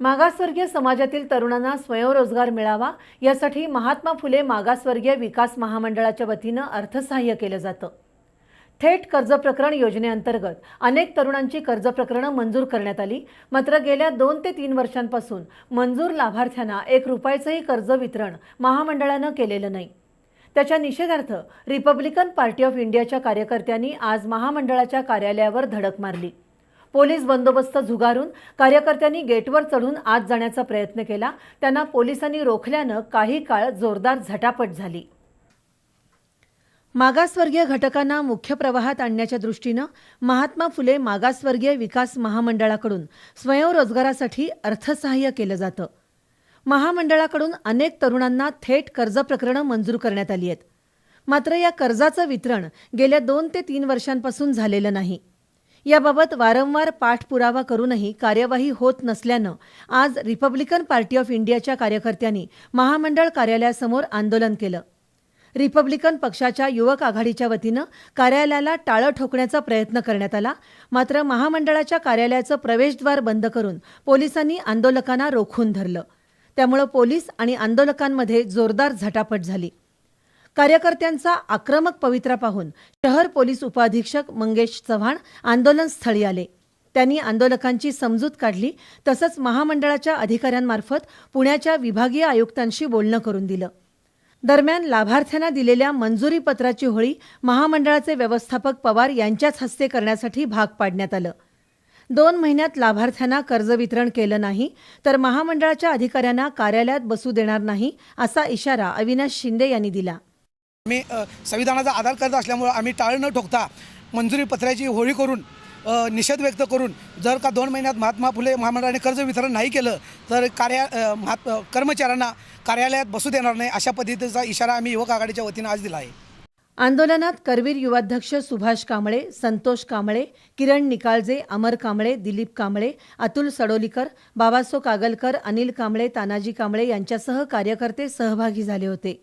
मागासवर्गीय समाजातील तरुणांना स्वयंरोजगार मिळावा यासाठी महात्मा फुले मागासवर्गीय विकास महामंडळाच्या वतीनं अर्थसहाय्य केलं जातं। थेट कर्ज प्रकरण योजनेअंतर्गत अनेक तरुणांची कर्ज प्रकरणं मंजूर करण्यात आली। मात्र गेल्या 2 ते 3 वर्षांपासून मंजूर लाभार्थ्यांना 1 रुपयाचंही कर्ज वितरण महामंडळानं केलेलं नाही। त्याच्या निषेधार्थ रिपब्लिकन पार्टी ऑफ इंडियाच्या कार्यकर्त्यांनी आज महामंडळाच्या कार्यालयावर धडक मारली। पोलीस बंदोबस्त झुगारून कार्यकर्त्यांनी गेटवर चढून आत जाण्याचा प्रयत्न केला। त्यांना पोलिसांनी रोखल्यानं काही काळ जोरदार झटापट झाली। मागासवर्गीय घटकांना मुख्य प्रवाहात आणण्याच्या दृष्टीनं महात्मा फुले मागासवर्गीय विकास महामंडळाकडून स्वयंरोजगारासाठी अर्थसहाय्य केलं जातं। महामंडळाकडून अनेक तरुणांना थेट कर्ज प्रकरणं मंजूर करण्यात आली आहेत। मात्र या कर्जाचं वितरण गेल्या 2 ते 3 वर्षांपासून झालेलं नाही। याबाबत वारंवार पाठपुरावा करूनही कार्यवाही होत नसल्यानं आज रिपब्लिकन पार्टी ऑफ इंडियाच्या कार्यकर्त्यांनी महामंडळ कार्यालयासमोर आंदोलन केलं। रिपब्लिकन पक्षाच्या युवक आघाडीच्या वतीनं कार्यालयाला टाळं ठोकण्याचा प्रयत्न करण्यात आला। मात्र महामंडळाच्या कार्यालयाचं प्रवेशद्वार बंद करून पोलिसांनी आंदोलकांना रोखून धरलं। त्यामुळे पोलीस आणि आंदोलकांमध्ये जोरदार झटापट झाली। कार्यकर्त्यांचा आक्रमक पवित्रा पाहून शहर पोलीस उपअधीक्षक मंगेश चव्हाण आंदोलनस्थळी आले। त्यांनी आंदोलकांची समजूत काढली। तसंच महामंडळाच्या अधिकाऱ्यांमार्फत पुण्याच्या विभागीय आयुक्तांशी बोलणं करून दिलं। दरम्यान लाभार्थ्यांना दिलेल्या मंजुरी पत्राची होळी महामंडळाचे व्यवस्थापक पवार यांच्याच हस्ते करण्यासाठी भाग पाडण्यात आलं। 2 महिन्यात लाभार्थ्यांना कर्ज वितरण केलं नाही तर महामंडळाच्या अधिकाऱ्यांना कार्यालयात बसू देणार नाही असा इशारा अविनाश शिंदे यांनी दिला। आम्ही संविधानाचा आदर करत असल्यामुळे आम्ही टाळ न ठोकता मंजुरी पत्राची होळी करून निषेध व्यक्त करून जर का 2 महिन्यात महात्मा फुले महामंडळाने कर्ज वितरण नाही केलं तर कर्मचाऱ्यांना कार्यालयात बसू देणार नाही अशा पद्धतीचा इशारा आम्ही युवक आघाडीच्या वतीने आज दिला आहे। आंदोलनात करवीर युवाध्यक्ष सुभाष कांबळे, संतोष कांबळे, किरण निकाळजे, अमर कांबळे, दिलीप कांबळे, अतुल सडोलीकर, बाबासो कागलकर, अनिल कांबळे, तानाजी कांबळे यांच्यासह कार्यकर्ते सहभागी झाले होते।